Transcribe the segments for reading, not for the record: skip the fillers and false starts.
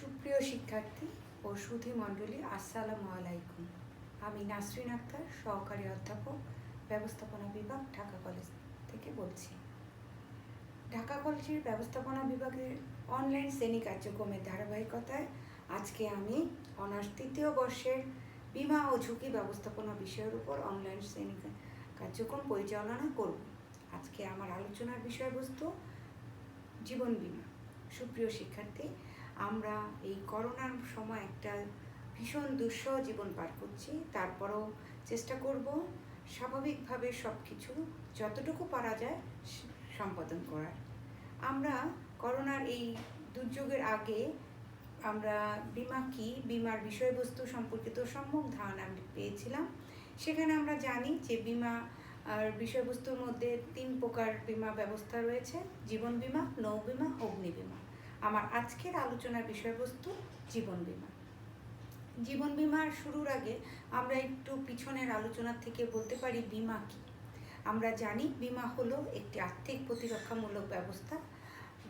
সুপ্রিয় শিক্ষার্থী ও সুধী মণ্ডলী, আসসালামু আলাইকুম। আমি নাসরিন আক্তার, সহকারী অধ্যাপক, ব্যবস্থাপনা বিভাগ, ঢাকা কলেজ থেকে বলছি। ঢাকা কলেজের ব্যবস্থাপনা বিভাগের অনলাইন শ্রেণী কার্যক্রমের ধারাবাহিকতায় আজকে আমি অনার্স তৃতীয় বর্ষের বীমা ও ঝুঁকি ব্যবস্থাপনা বিষয়ের উপর অনলাইন শ্রেণী কার্যক্রম পরিচালনা করব। আজকে আমার আলোচনার বিষয়বস্তু জীবন বীমা। সুপ্রিয় শিক্ষার্থী, আমরা এই করোনার সময় একটা ভীষণ দুঃসহ জীবন পার করছি। তারপরেও চেষ্টা করব স্বাভাবিকভাবে সব কিছু যতটুকু পারা যায় সম্পাদন করার। আমরা করোনার এই দুর্যোগের আগে আমরা বীমা কী, বীমার বিষয়বস্তু সম্পর্কিত সম্যক ধারণা পেয়েছিলাম। সেখানে আমরা জানি যে বীমা আর বিষয়বস্তুর মধ্যে 3 প্রকার বীমা ব্যবস্থা রয়েছে: জীবন বীমা, নৌ বীমা, অগ্নি বীমা। আমার আজকের আলোচনার বিষয়বস্তু জীবন বীমা। জীবন বীমার শুরুর আগে আমরা একটু পিছনের আলোচনা থেকে বলতে পারি বীমা কী। আমরা জানি বীমা হলো একটি আর্থিক প্রতিরক্ষামূলক ব্যবস্থা,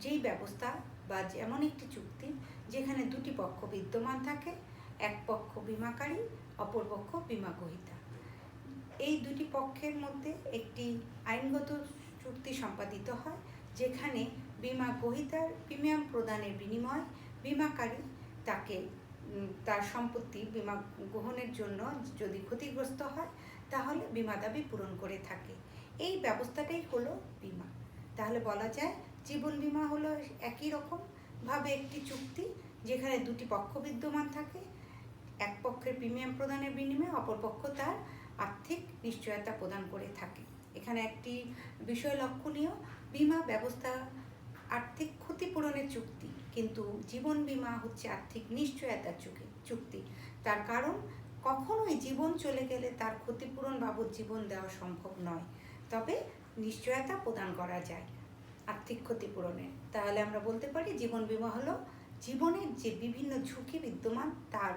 যেই ব্যবস্থা বা এমন একটি চুক্তি যেখানে দুটি পক্ষ বিদ্যমান থাকে, এক পক্ষ বীমাকারী, অপর পক্ষ বীমা গ্রহীতা। এই দুটি পক্ষের মধ্যে একটি আইনগত চুক্তি সম্পাদিত হয়, যেখানে বীমা গ্রহীতার প্রিমিয়াম প্রদানের বিনিময়ে বীমাকারী তাকে তার সম্পত্তি বীমা গ্রহণের জন্য যদি ক্ষতিগ্রস্ত হয় তাহলে বীমা দাবি পূরণ করে থাকে। এই ব্যবস্থাটাই হলো বীমা। তাহলে বলা যায় জীবন বীমা হলো একই রকমভাবে একটি চুক্তি যেখানে দুটি পক্ষ বিদ্যমান থাকে, এক পক্ষের প্রিমিয়াম প্রদানের বিনিময়ে অপর পক্ষ তার আর্থিক নিশ্চয়তা প্রদান করে থাকে। এখানে একটি বিষয় লক্ষণীয়, বীমা ব্যবস্থা আর্থিক ক্ষতিপূরণের চুক্তি, কিন্তু জীবন বীমা হচ্ছে আর্থিক নিশ্চয়তার চুক্তি। তার কারণ কখনোই জীবন চলে গেলে তার ক্ষতিপূরণ বাবদ জীবন দেওয়া সম্ভব নয়, তবে নিশ্চয়তা প্রদান করা যায় আর্থিক ক্ষতিপূরণের। তাহলে আমরা বলতে পারি জীবন বীমা হলো জীবনের যে বিভিন্ন ঝুঁকি বিদ্যমান তার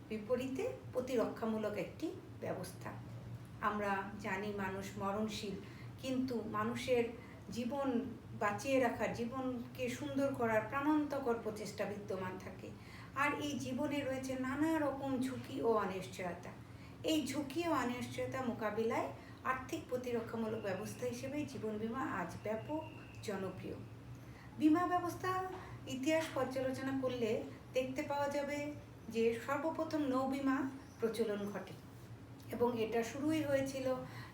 বিপরীতে প্রতিরক্ষামূলক একটি ব্যবস্থা। আমরা জানি মানুষ মরণশীল, কিন্তু মানুষের জীবন বাঁচিয়ে রাখার, জীবনকে সুন্দর করার প্রাণান্তকর প্রচেষ্টা বিদ্যমান থাকে। আর এই জীবনে রয়েছে নানা রকম ঝুঁকি ও অনিশ্চয়তা। এই ঝুঁকি ও অনিশ্চয়তা মোকাবিলায় আর্থিক প্রতিরক্ষামূলক ব্যবস্থা হিসেবে জীবন বীমা আজ ব্যাপক জনপ্রিয়। বীমা ব্যবস্থা ইতিহাস পর্যালোচনা করলে দেখতে পাওয়া যাবে যে সর্বপ্রথম নৌ বীমা প্রচলন ঘটে, এবং এটা শুরুই হয়েছিল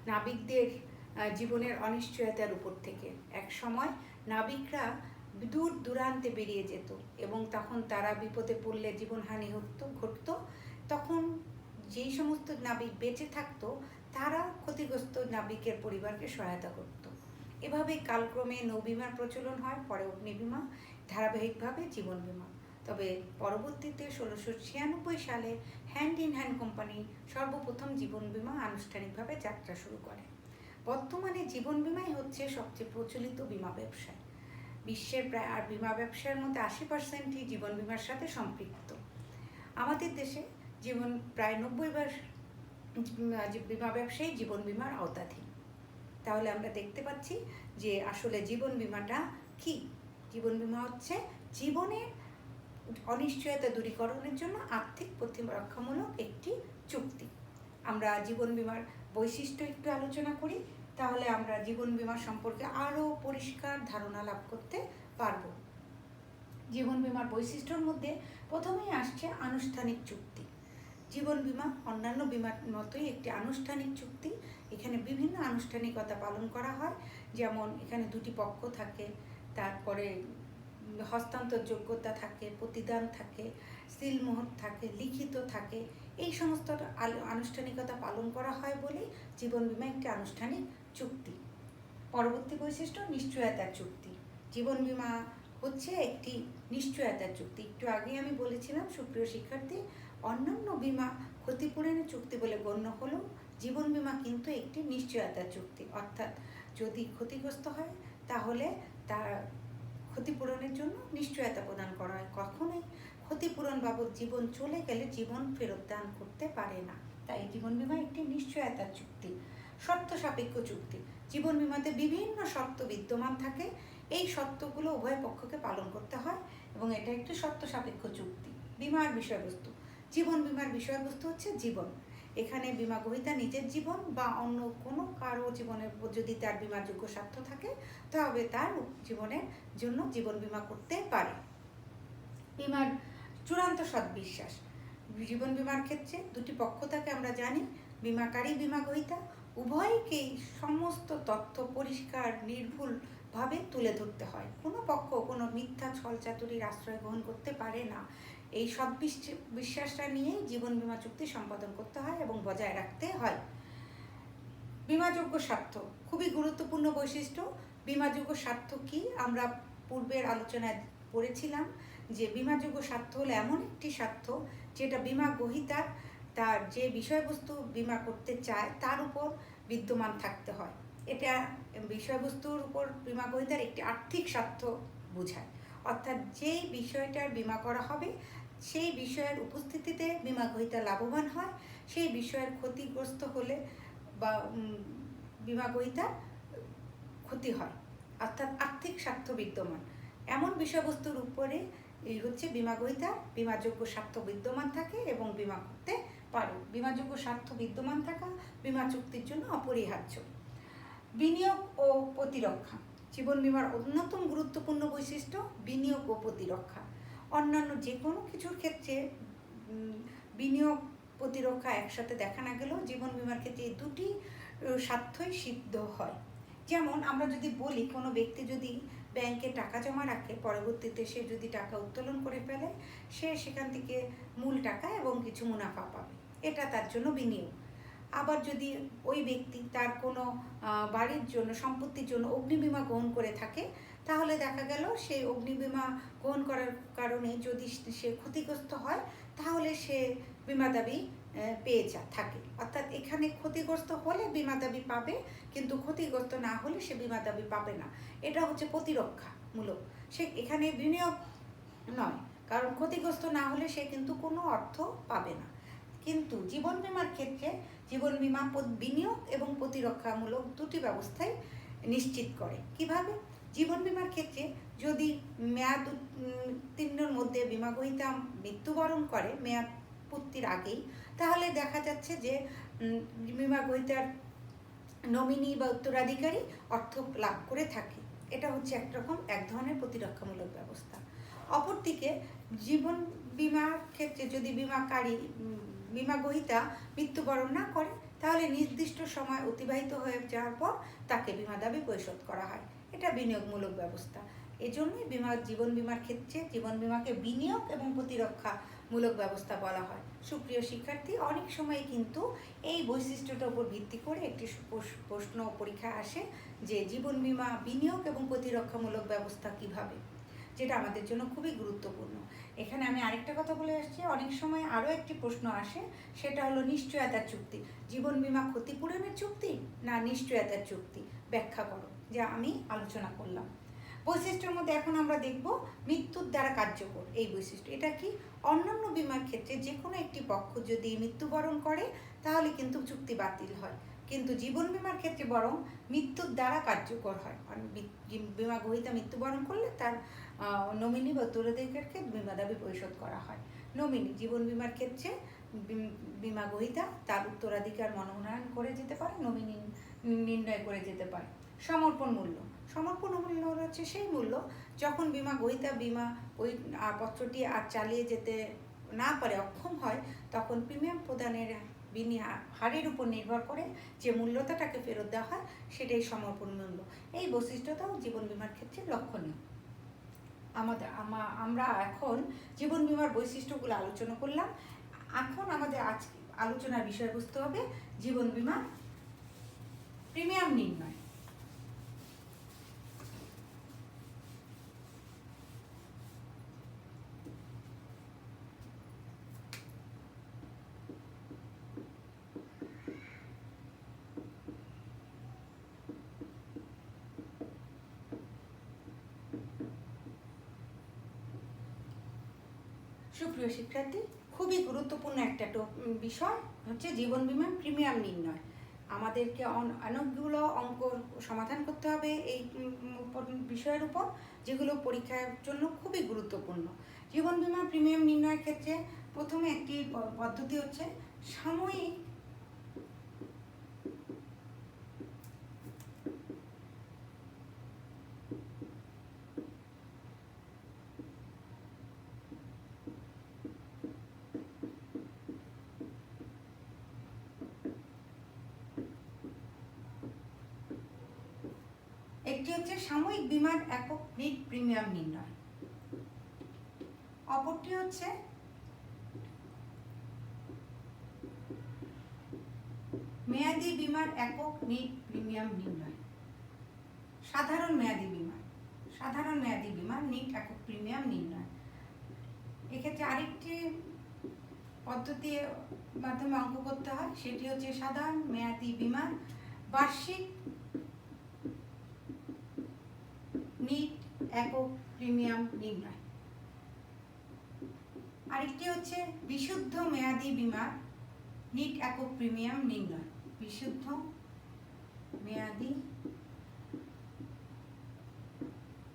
নাবিকদের জীবনের অনিশ্চয়তার উপর থেকে। এক সময় নাবিকরা দূর দূরান্তে বেরিয়ে যেত এবং তখন তারা বিপদে পড়লে জীবনহানি ঘটত। তখন যেই সমস্ত নাবিক বেঁচে থাকতো তারা ক্ষতিগ্রস্ত নাবিকের পরিবারকে সহায়তা করত। এভাবেই কালক্রমে নৌবিমার প্রচলন হয়, পরে অগ্নিবীমা, ধারাবাহিকভাবে জীবন বীমা। তবে পরবর্তীতে 1696 সালে হ্যান্ড ইন হ্যান্ড কোম্পানি সর্বপ্রথম জীবন বীমা আনুষ্ঠানিকভাবে যাত্রা শুরু করে। বর্তমানে জীবন বীমাই হচ্ছে সবচেয়ে প্রচলিত বীমা ব্যবসায়। বিশ্বের প্রায় আর বীমা ব্যবসার মধ্যে 80%ই জীবন বীমার সাথে সম্পৃক্ত। আমাদের দেশে প্রায় 90% বীমা ব্যবসায়ী জীবন বীমার আওতাধীন। তাহলে আমরা দেখতে পাচ্ছি যে আসলে জীবন বীমাটা কি। জীবন বীমা হচ্ছে জীবনের অনিশ্চয়তা দূরীকরণের জন্য আর্থিক প্রতিরক্ষামূলক একটি চুক্তি। আমরা জীবন বীমার বৈশিষ্ট্য একটু আলোচনা করি, তাহলে আমরা জীবন বীমা সম্পর্কে আরও পরিষ্কার ধারণা লাভ করতে পারব। জীবন বীমার বৈশিষ্ট্যর মধ্যে প্রথমেই আসছে আনুষ্ঠানিক চুক্তি। জীবন বীমা অন্যান্য বীমার মতোই একটি আনুষ্ঠানিক চুক্তি। এখানে বিভিন্ন আনুষ্ঠানিকতা পালন করা হয়, যেমন এখানে দুটি পক্ষ থাকে, তারপরে হস্তান্তর যোগ্যতা থাকে, প্রতিদান থাকে, সিলমোহর থাকে, লিখিত থাকে। এই সমস্ত আনুষ্ঠানিকতা পালন করা হয় বলেই জীবন বীমা একটি আনুষ্ঠানিক চুক্তি। পরবর্তী বৈশিষ্ট্য নিশ্চয়তার চুক্তি। জীবন বীমা হচ্ছে একটি নিশ্চয়তার চুক্তি। একটু আগেই আমি বলেছিলাম সুপ্রিয় শিক্ষার্থী, অন্যান্য বীমা ক্ষতিপূরণের চুক্তি বলে গণ্য হলেও জীবন বীমা কিন্তু একটি নিশ্চয়তার চুক্তি। অর্থাৎ যদি ক্ষতিগ্রস্ত হয় তাহলে তার ক্ষতিপূরণের জন্য নিশ্চয়তা প্রদান করা হয়। কখনোই ক্ষতিপূরণ বাবদ জীবন চলে গেলে জীবন ফেরত দান করতে পারে না। তাই জীবন বীমা একটি নিশ্চয়তার চুক্তি। শর্ত সাপেক্ষ চুক্তি। জীবন বীমাতে বিভিন্ন শর্ত বিদ্যমান থাকে। এই শর্তগুলো উভয় পক্ষকে পালন করতে হয়। এবং এটা একটি শর্ত সাপেক্ষ চুক্তি। বিমার বিষয়বস্তু, জীবন বিমার বিষয়বস্তু হচ্ছে জীবন। এখানে বীমা গ্রহীতা নিজের জীবন বা অন্য কোনো কারো জীবনের যদি তার বিমাযোগ্য স্বার্থ থাকে তবে তার জীবনের জন্য জীবন বীমা করতে পারে। বিমার চূড়ান্ত সদ্বিশ্বাস, জীবন বিমার ক্ষেত্রে দুটি পক্ষ থাকে আমরা জানি, বিমাকারী বীমা গ্রহীতা, উভয়কেই সমস্ত তথ্য পরিষ্কার নির্ভুলভাবে তুলে ধরতে হয়। কোনো পক্ষ কোনো মিথ্যা ছলচাতুরির আশ্রয় গ্রহণ করতে পারে না। এই বিশ্বাসটা নিয়েই জীবন বীমা চুক্তি সম্পাদন করতে হয় এবং বজায় রাখতে হয়। বীমাযোগ্য স্বার্থ খুবই গুরুত্বপূর্ণ বৈশিষ্ট্য। বীমাযোগ্য স্বার্থ কি আমরা পূর্বের আলোচনায় পড়েছিলাম যে বীমাযোগ্য স্বার্থ হলো এমন একটি স্বার্থ যেটা বীমা গ্রহীতার তার যে বিষয়বস্তু বীমা করতে চায় তার উপর বিদ্যমান থাকতে হয়। এটা বিষয়বস্তুর উপর বীমা গ্রহীতার একটি আর্থিক স্বার্থ বোঝায়, অর্থাৎ যেই বিষয়টার বীমা করা হবে সেই বিষয়ের উপস্থিতিতে বীমা গ্রহীতা লাভবান হয়, সেই বিষয়ের ক্ষতিগ্রস্ত হলে বা বীমা গ্রহীতার ক্ষতি হয়, অর্থাৎ আর্থিক স্বার্থ বিদ্যমান এমন বিষয়বস্তুর উপরে এই হচ্ছে বীমা গ্রহীতার বীমাযোগ্য স্বার্থ বিদ্যমান থাকে এবং বীমা করতে পারে। বীমাযোগ্য স্বার্থ বিদ্যমান থাকা বীমা চুক্তির জন্য অপরিহার্য। বিনিয়োগ ও প্রতিরক্ষা, জীবন বীমার অন্যতম গুরুত্বপূর্ণ বৈশিষ্ট্য বিনিয়োগ ও প্রতিরক্ষা। অন্যান্য যে কোনো কিছুর ক্ষেত্রে বিনিয়োগ প্রতিরক্ষা একসাথে দেখা না গেলেও জীবন বীমার ক্ষেত্রে এই দুটি স্বার্থই সিদ্ধ হয়। যেমন আমরা যদি বলি কোনো ব্যক্তি যদি ব্যাংকে টাকা জমা রাখে, পরবর্তীতে সে যদি টাকা উত্তোলন করে ফেলে সে সেখান থেকে মূল টাকা এবং কিছু মুনাফা পাবে, এটা তার জন্য বিনিয়োগ। আবার যদি ওই ব্যক্তি তার কোনো বাড়ির জন্য সম্পত্তির জন্য অগ্নিবীমা গ্রহণ করে থাকে তাহলে দেখা গেল সেই অগ্নিবীমা গ্রহণ করার কারণে যদি সে ক্ষতিগ্রস্ত হয় তাহলে সে বীমা দাবি পেয়ে থাকে। অর্থাৎ এখানে ক্ষতিগ্রস্ত হলে বীমা দাবি পাবে, কিন্তু ক্ষতিগ্রস্ত না হলে সে বীমা দাবি পাবে না। এটা হচ্ছে প্রতিরক্ষামূলক, সে এখানে বিনিয়োগ নয়, কারণ ক্ষতিগ্রস্ত না হলে সে কিন্তু কোনো অর্থ পাবে না। কিন্তু জীবন বীমার ক্ষেত্রে জীবন বীমা বিনিয়োগ এবং প্রতিরক্ষামূলক দুটি ব্যবস্থাই নিশ্চিত করে। কিভাবে? জীবন বীমার ক্ষেত্রে যদি মেয়াদ উত্তীর্ণের মধ্যে বীমা গ্রহীতা মৃত্যুবরণ করে মেয়াদ পূর্তির আগেই, তাহলে দেখা যাচ্ছে যে বীমা গ্রহীতার নমিনি বা উত্তরাধিকারী অর্থ লাভ করে থাকে। এটা হচ্ছে এক ধরনের প্রতিরক্ষামূলক ব্যবস্থা। অপরদিকে জীবন বীমার ক্ষেত্রে যদি বীমা গ্রহীতা মৃত্যুবরণ না করে তাহলে নির্দিষ্ট সময় অতিবাহিত হয়ে যাওয়ার পর তাকে বীমা দাবি পরিশোধ করা হয়। এটা বিনিয়োগমূলক ব্যবস্থা। এজন্যই জীবন বীমার ক্ষেত্রে জীবন বীমাকে বিনিয়োগ এবং প্রতিরক্ষামূলক ব্যবস্থা বলা হয়। সুপ্রিয় শিক্ষার্থী, অনেক সময় কিন্তু এই বৈশিষ্ট্যটার উপর ভিত্তি করে একটি প্রশ্ন পরীক্ষায় আসে যে জীবন বীমা বিনিয়োগ এবং প্রতিরক্ষামূলক ব্যবস্থা কিভাবে, যেটা আমাদের জন্য খুবই গুরুত্বপূর্ণ। এখানে আমি আরেকটা কথা বলে আসছি, অনেক সময় আরও একটি প্রশ্ন আসে, সেটা হলো নিশ্চয়তার চুক্তি। জীবন বীমা ক্ষতিপূরণের চুক্তি না নিশ্চয়তার চুক্তি, ব্যাখ্যা করো, যা আমি আলোচনা করলাম। বৈশিষ্ট্যের মধ্যে এখন আমরা দেখব মৃত্যুর দ্বারা কার্যকর এই বৈশিষ্ট্য। এটা কি? অন্যান্য বীমার ক্ষেত্রে যে কোনো একটি পক্ষ যদি মৃত্যুবরণ করে তাহলে কিন্তু চুক্তি বাতিল হয়, কিন্তু জীবন বীমার ক্ষেত্রে বরং মৃত্যুর দ্বারা কার্যকর হয়। বীমা গ্রহীতা মৃত্যুবরণ করলে তার নমিনি বা উত্তরাধিকারকে বীমা দাবি পরিশোধ করা হয়। নমিনি জীবন বীমার ক্ষেত্রে বীমা গ্রহীতা তার উত্তরাধিকার মনোনয়ন করে যেতে পারে, নমিনি নির্ণয় করে যেতে পারে। সমর্পণ মূল্য হচ্ছে সেই মূল্য যখন বীমা গ্রহীতা বীমা ওই পত্রটি আর চালিয়ে যেতে না পারে, অক্ষম হয়, তখন প্রিমিয়াম প্রদানের হারের উপর নির্ভর করে যে মূল্যটাকে ফেরত দেওয়া হয় সেটাই সমর্পণ মূল্য। এই বৈশিষ্ট্যটাও জীবন বীমার ক্ষেত্রে লক্ষণীয়। আমরা এখন জীবন বীমার বৈশিষ্ট্যগুলো আলোচনা করলাম। এখন আমাদের আজকে আলোচনার বিষয়বস্তু হবে জীবন বীমা প্রিমিয়াম নির্ণয়। সুপ্রিয় শিক্ষার্থী, খুবই গুরুত্বপূর্ণ একটা বিষয় হচ্ছে জীবন বীমা প্রিমিয়াম নির্ণয়। আমাদেরকে অনেকগুলো অঙ্ক সমাধান করতে হবে এই বিষয়ের উপর, যেগুলো পরীক্ষার জন্য খুবই গুরুত্বপূর্ণ। জীবন বীমা প্রিমিয়াম নির্ণয়ের ক্ষেত্রে প্রথমে একটি পদ্ধতি হচ্ছে সাময়িক একটি হচ্ছে সাময়িক বীমার একক নিট প্রিমিয়াম নির্ণয়, অপরটি হচ্ছে মেয়াদি বীমার একক নিট প্রিমিয়াম নির্ণয়। সাধারণ মেয়াদি বীমার নিট একক প্রিমিয়াম নির্ণয়। এক্ষেত্রে আরেকটি পদ্ধতির মাধ্যমে অঙ্ক করতে হয়, সেটি হচ্ছে সাধারণ মেয়াদি বীমার বার্ষিক নিট একক প্রিমিয়াম নির্ণয়। আরেকটি হচ্ছে বিশুদ্ধ মেয়াদি বীমার নিট একক প্রিমিয়াম নির্ণয়। বিশুদ্ধ মেয়াদি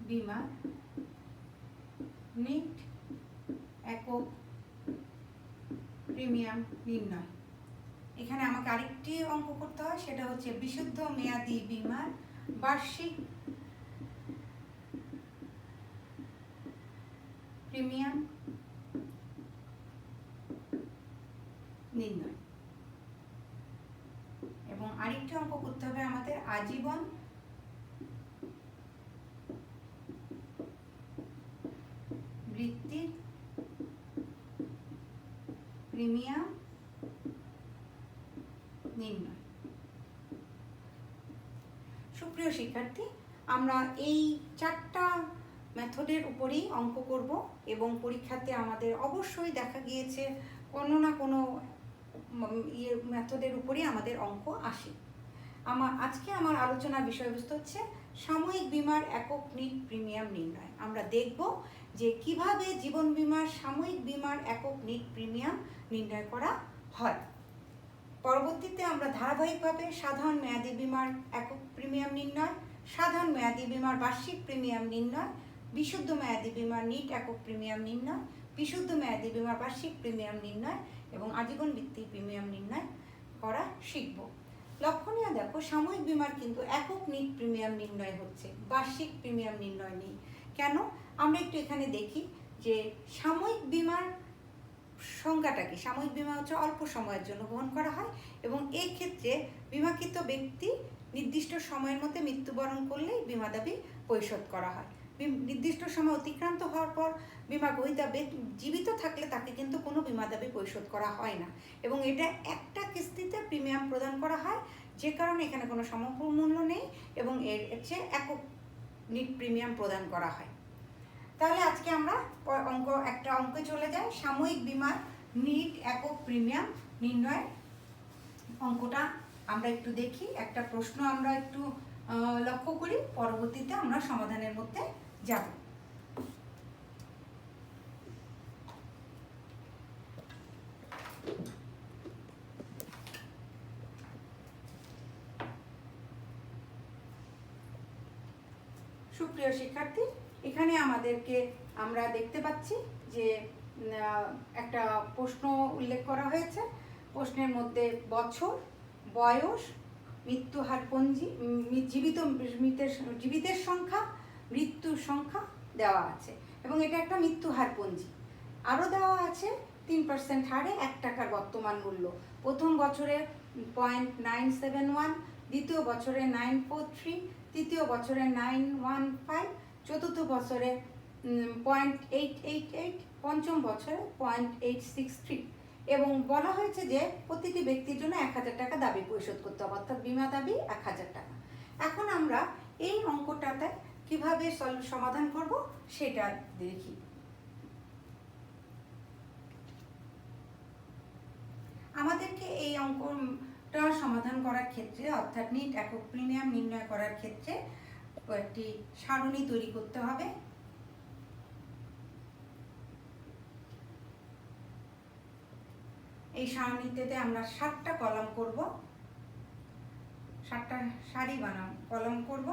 বীমার নিট একক প্রিমিয়াম নির্ণয়। এখানে আমাকে আরেকটি অঙ্ক করতে হয়, সেটা হচ্ছে বিশুদ্ধ মেয়াদি বীমার বার্ষিক প্রিমিয়াম নির্ণয়। এবং আরেকটি অঙ্ক করতে হবে আমাদের আজীবন বৃত্তির প্রিমিয়াম নির্ণয়। সুপ্রিয় শিক্ষার্থী, আমরা এই 4টা মেথডের উপরেই অঙ্ক করব এবং পরীক্ষাতে আমাদের অবশ্যই দেখা গিয়েছে কোনো না কোনো মেথডের উপরেই আমাদের অঙ্ক আসে। আজকে আমার আলোচনার বিষয়বস্তু হচ্ছে সাময়িক বীমার একক নিট প্রিমিয়াম নির্ণয়। আমরা দেখব যে কিভাবে জীবন বীমার সাময়িক বীমার একক নিট প্রিমিয়াম নির্ণয় করা হয়। পরবর্তীতে আমরা ধারাবাহিকভাবে সাধারণ মেয়াদি বীমার একক প্রিমিয়াম নির্ণয়, সাধারণ মেয়াদি বীমার বার্ষিক প্রিমিয়াম নির্ণয়, বিশুদ্ধ মেয়াদি বীমার নিট একক প্রিমিয়াম নির্ণয়, বিশুদ্ধ মেয়াদি বীমার বার্ষিক প্রিমিয়াম নির্ণয় এবং আজীবন ভিত্তিক প্রিমিয়াম নির্ণয় করা শিখব। লক্ষণীয় দেখো, সাময়িক বীমার কিন্তু একক নিট প্রিমিয়াম নির্ণয় হচ্ছে, বার্ষিক প্রিমিয়াম নির্ণয় নেই। কেন? আমরা একটু এখানে দেখি যে সাময়িক বীমার সংজ্ঞাটা কি। সাময়িক বীমা হচ্ছে অল্প সময়ের জন্য গ্রহণ করা হয় এবং এই ক্ষেত্রে বীমাকৃত ব্যক্তি নির্দিষ্ট সময়ের মধ্যে মৃত্যুবরণ করলেই বীমা দাবি পরিশোধ করা হয়। নির্দিষ্ট সময় অতিক্রান্ত হওয়ার পর বীমা গ্রহীতা জীবিত থাকলে তাকে কিন্তু কোনো বীমা দাবি পরিশোধ করা হয় না এবং এটা একটা কিস্তিতে প্রিমিয়াম প্রদান করা হয়, যে কারণে এখানে কোনো সমগ্র মূল্য নেই এবং এর হচ্ছে একক নিট প্রিমিয়াম প্রদান করা হয়। তাহলে আজকে আমরা একটা অঙ্কে চলে যাই। সাময়িক বীমার নিট একক প্রিমিয়াম নির্ণয় অঙ্কটা আমরা একটু দেখি, একটা প্রশ্ন আমরা একটু লক্ষ্য করি, পরবর্তীতে আমরা সমাধানের মধ্যে যাব। সুপ্রিয় শিক্ষার্থী, এখানে আমরা দেখতে পাচ্ছি যে একটা প্রশ্ন উল্লেখ করা হয়েছে। প্রশ্নের মধ্যে বছর, বয়স, মৃত্যুহার পঞ্জি, জীবিতের সংখ্যা, মৃত্যুর সংখ্যা দেওয়া আছে এবং এটা একটা মৃত্যুহার পঞ্জি। আরও দেওয়া আছে 3% হারে 1 টাকার বর্তমান মূল্য। প্রথম বছরে 0.971, দ্বিতীয় বছরে 943, তৃতীয় বছরে 915, চতুর্থ বছরে 0.888, পঞ্চম বছরে 0.863 এবং বলা হয়েছে যে প্রতিটি ব্যক্তির জন্য 1000 টাকা দাবি পরিশোধ করতে হবে, অর্থাৎ বীমা দাবি 1000 টাকা। এখন আমরা এই অঙ্কটাতে কিভাবে সমাধান করব সেটা দেখি। আমাদেরকে এই অঙ্কটা সমাধান করার ক্ষেত্রে, অর্থাৎ নিট একক প্রিমিয়াম নির্ণয় করার ক্ষেত্রে একটি সারণী তৈরি করতে হবে। এই সারণীতে আমরা 7টা কলাম করব। 7টা সারি বানাবো, কলম করব।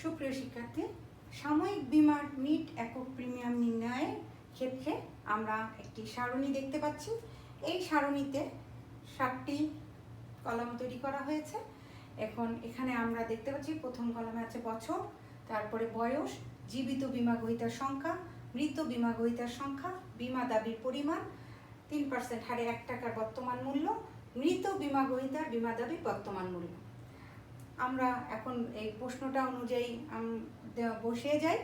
সুপ্রিয় শিক্ষার্থী, সাময়িক বীমার নিট একক প্রিমিয়াম নির্ণয়ের ক্ষেত্রে আমরা একটি সারণী দেখতে পাচ্ছি। এই সারণীতে 7টি কলাম তৈরি করা হয়েছে। এখন এখানে আমরা দেখতে পাচ্ছি প্রথম কলামে আছে বছর, তারপরে বয়স, জীবিত বীমা গ্রহীতার সংখ্যা, মৃত বীমা গ্রহীতার সংখ্যা, বীমা দাবির পরিমাণ, 3% হারে 1 টাকার বর্তমান মূল্য, মৃত বীমা গ্রহীতার বীমা দাবির বর্তমান মূল্য। আমরা এখন এই প্রশ্নটা অনুযায়ী বসিয়ে যাই।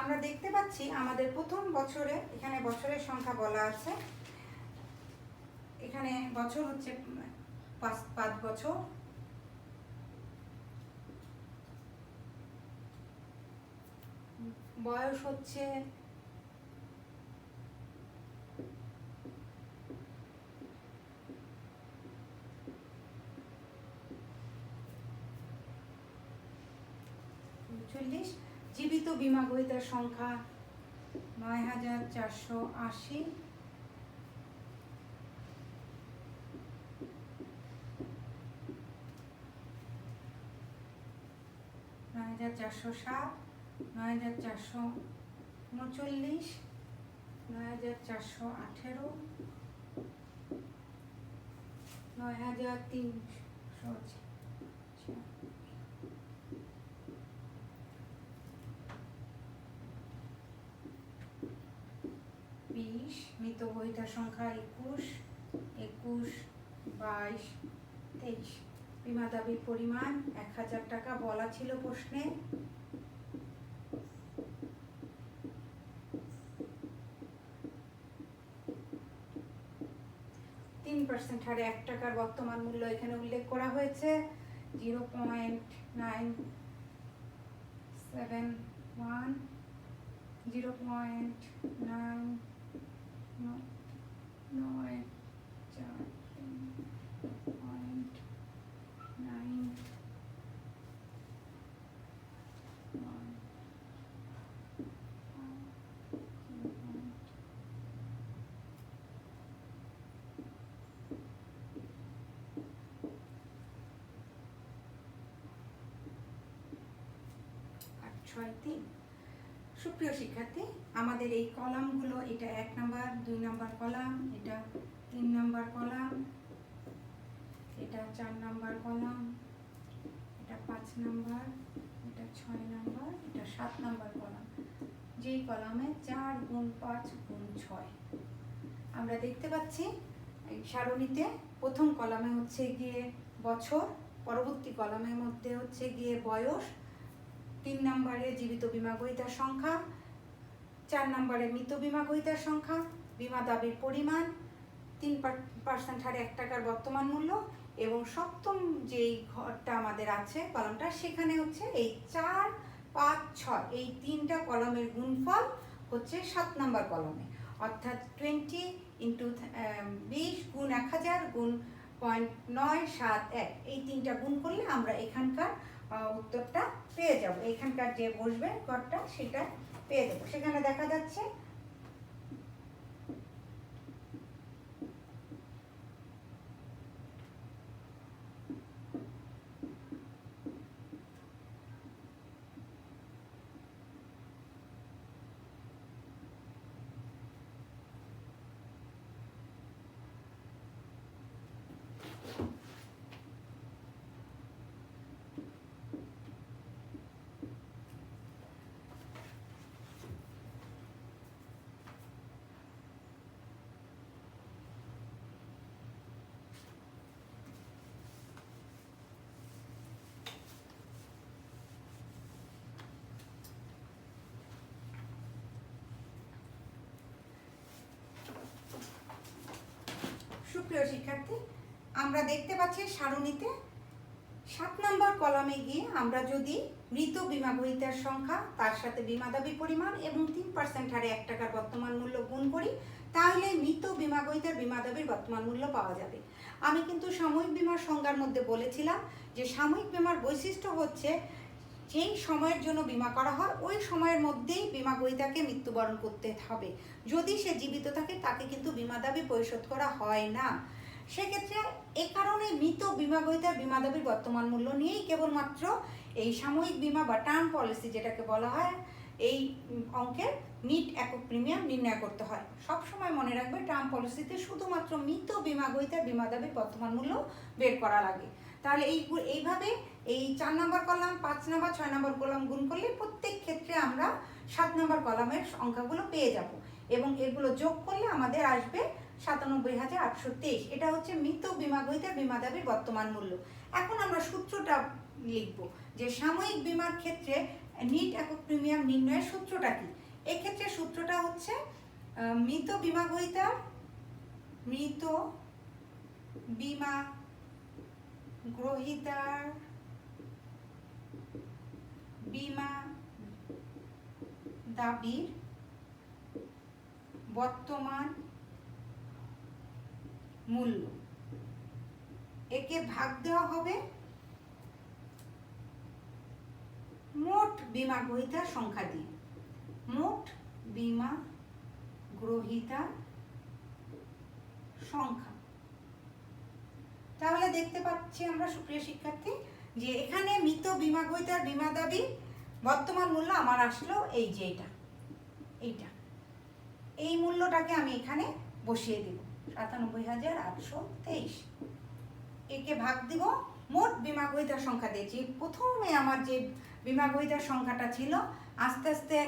আমরা দেখতে পাচ্ছি আমাদের প্রথম বছরে এখানে বছরের সংখ্যা বলা আছে। এখানে বছর হচ্ছে 5 বছর, বয়স হচ্ছে 40, জীবিত বীমা গ্রহীতার সংখ্যা 9480, (9407), 9439, 9418, 9300, 20, মৃত গ্রহীতার সংখ্যা 21, 22, 23। বীমা দাবির পরিমাণ 1000 টাকা বলা ছিল প্রশ্নে। % হারে 1 টাকার বর্তমান মূল্য এখানে উল্লেখ করা হয়েছে 0.971, 0.994.9। সুপ্রিয় শিক্ষার্থী, আমাদের এই কলামগুলো, এটা 1 নাম্বার, 2 নাম্বার কলাম, এটা 3 নাম্বার কলাম, এটা 4 নাম্বার কলাম, এটা 5 নাম্বার, এটা 6 নাম্বার, এটা 7 নাম্বার কলাম। যেই কলামে 4 × 5 × 6 আমরা দেখতে পাচ্ছি এই সারণীতে প্রথম কলামে হচ্ছে গিয়ে বছর, পরবর্তী কলামের মধ্যে হচ্ছে গিয়ে বয়স, 3 নম্বরে জীবিত বীমা গ্রহীতার সংখ্যা, 4 নম্বরে মৃত বীমা গ্রহীতার সংখ্যা, বীমা দাবির পরিমাণ, 3% হারে 1 টাকার বর্তমান মূল্য এবং সপ্তম যেই ঘরটা আমাদের আছে কলামটা, সেখানে হচ্ছে এই 4, 5, 6 এই 3টা কলামের গুণফল হচ্ছে 7 নম্বর কলামে, অর্থাৎ 20 ইন্টু 20 গুণ 1000 গুণ 0.971 এই 3টা গুণ করলে আমরা এখানকার উত্তরটা পেয়ে যাব। এখানকার যে বসবে ঘরটা সেটা পেয়ে যাবো। সেখানে দেখা যাচ্ছে সুপ্রিয় শিক্ষার্থী, আমরা দেখতে পাচ্ছি সারণীতে 7 নম্বর কলামে গিয়ে আমরা যদি মৃত বীমা গ্রহীতার সংখ্যা, তার সাথে বীমা দাবি পরিমাণ এবং 3% হারে 1 টাকার বর্তমান মূল্য গুণ করি, তাহলে মৃত বীমা গ্রহীতার বীমা দাবির বর্তমান মূল্য পাওয়া যাবে। আমি কিন্তু সাময়িক বীমার সংজ্ঞার মধ্যে বলেছিলাম যে সাময়িক বীমার বৈশিষ্ট্য হচ্ছে যেই সময়ের জন্য বীমা করা হয় ওই সময়ের মধ্যেই বীমা গ্রহীতাকে মৃত্যুবরণ করতে হবে। যদি সে জীবিত থাকে তাকে কিন্তু বীমা দাবি পরিশোধ করা হয় না। সেক্ষেত্রে এ কারণে মৃত বীমা গ্রহীতার বীমা দাবির বর্তমান মূল্য নিয়েই কেবলমাত্র এই সাময়িক বীমা বা টার্ম পলিসি যেটাকে বলা হয়, এই অঙ্কের নিট একক প্রিমিয়াম নির্ণয় করতে হয়। সবসময় মনে রাখবে টার্ম পলিসিতে শুধুমাত্র মৃত বীমা গ্রহীতার বীমা দাবির বর্তমান মূল্য বের করা লাগে। তাহলে এইভাবে এই 4 নম্বর কলাম, 5 নম্বর, 6 নম্বর কলাম গুণ করলে প্রত্যেক ক্ষেত্রে আমরা 7 নম্বর কলামের সংখ্যাগুলো পেয়ে যাব এবং এগুলো যোগ করলে আমাদের আসবে 97,823। এটা হচ্ছে মৃত বীমা গ্রহীতার বীমা দাবির বর্তমান মূল্য। এখন আমরা সূত্রটা লিখব যে সাময়িক বীমার ক্ষেত্রে নিট একক প্রিমিয়াম নির্ণয়ের সূত্রটা কি। এক্ষেত্রে সূত্রটা হচ্ছে মৃত বীমা গ্রহীতার বীমা দাবির বর্তমান মূল্য, একে ভাগ দেওয়া হবে মোট বীমা গ্রহীতার সংখ্যা দিয়ে। মোট বীমা গ্রহীতার সংখ্যা। তাহলে দেখতে পাচ্ছি আমরা সুপ্রিয় শিক্ষার্থী যে এখানে মৃত বীমা গ্রহীতার বীমা দাবি বর্তমান মূল্য আমার আসলো এই যে এইটা, এই মূল্যটাকে আমি এখানে বসিয়ে দিব 97,823। একে ভাগ দিব মোট বীমা গ্রহীতার সংখ্যা দিয়েছি। প্রথমে আমার যে বীমা গ্রহীতার সংখ্যাটা ছিল আস্তে আস্তে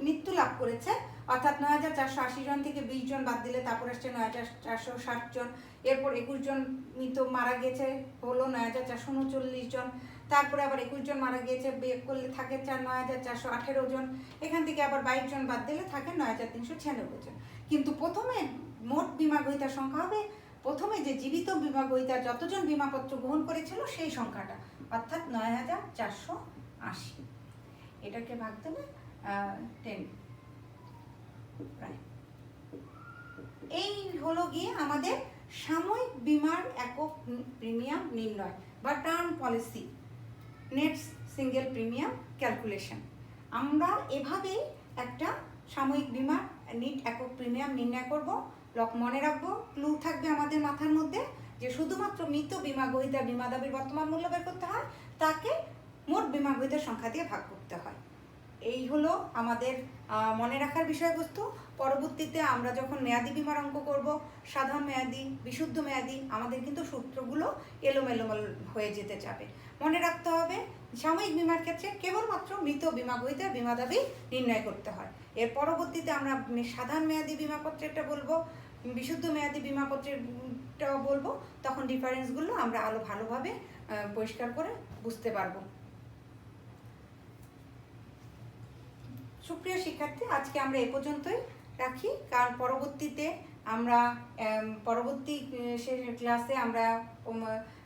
মৃত্যু লাভ করেছে, অর্থাৎ 9,480 জন থেকে 20 জন বাদ দিলে তারপর আসছে 9,460 জন, এরপর 21 জন মৃত মারা গেছে হলো 9,439 জন, তারপরে আবার 21 জন মারা গিয়েছে, বিয়োগ করলে থাকে 9,418 জন, এখান থেকে আবার 22 জন বাদ দিলে থাকে 9,396 জন। কিন্তু প্রথমে মোট বীমা গ্রহীতার সংখ্যা হবে প্রথমে যে জীবিত বীমা গ্রহীতা যতজন বীমাপত্র গ্রহণ করেছিল সেই সংখ্যাটা, অর্থাৎ 9,480। এটাকে ভাগ দেবে 10 প্রায়। এই হলো গিয়ে আমাদের সাময়িক বীমার একক প্রিমিয়াম নির্ণয় বা term policy net single premium calculation. আমরা এভাবেই একটা সাময়িক বীমার নিট একক প্রিমিয়াম নির্ণয় করব। মনে রাখবো, ক্লু থাকবে আমাদের মাথার মধ্যে যে শুধুমাত্র মৃত বীমা গ্রহীতার বীমা দাবির বর্তমান মূল্য বের করতে হয়, তাকে মোট বীমা গ্রহীতার সংখ্যা দিয়ে ভাগ করতে হয়। এই হলো আমাদের মনে রাখার বিষয়বস্তু। পরবর্তীতে আমরা যখন মেয়াদি বীমার অঙ্ক করব, সাধারণ মেয়াদি, বিশুদ্ধ মেয়াদি, আমাদের কিন্তু সূত্রগুলো এলোমেলো হয়ে যেতে যাবে। মনে রাখতে হবে সাময়িক বীমার ক্ষেত্রে কেবলমাত্র মৃত বীমা গ্রহীতার বীমা দাবি নির্ণয় করতে হয়। এর পরবর্তীতে আমরা সাধারণ মেয়াদি বীমাপত্রেরটা বলবো, বিশুদ্ধ মেয়াদি বীমাপত্রেরটাও বলবো, তখন ডিফারেন্সগুলো আমরা আরো ভালোভাবে পরিষ্কার করে বুঝতে পারবো। সুপ্রিয় শিক্ষার্থী, আজকে আমরা এ পর্যন্তই রাখি, কারণ পরবর্তীতে আমরা পরবর্তী ক্লাসে আমরা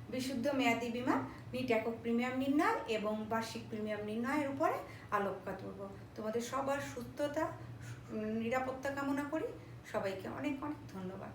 বিশুদ্ধ মেয়াদি বীমা নিট একক প্রিমিয়াম নির্ণয় এবং বার্ষিক প্রিমিয়াম নির্ণয়ের উপরে আলোকপাত করব। তোমাদের সবার সুস্থতা নিরাপত্তা কামনা করি। সবাইকে অনেক অনেক ধন্যবাদ।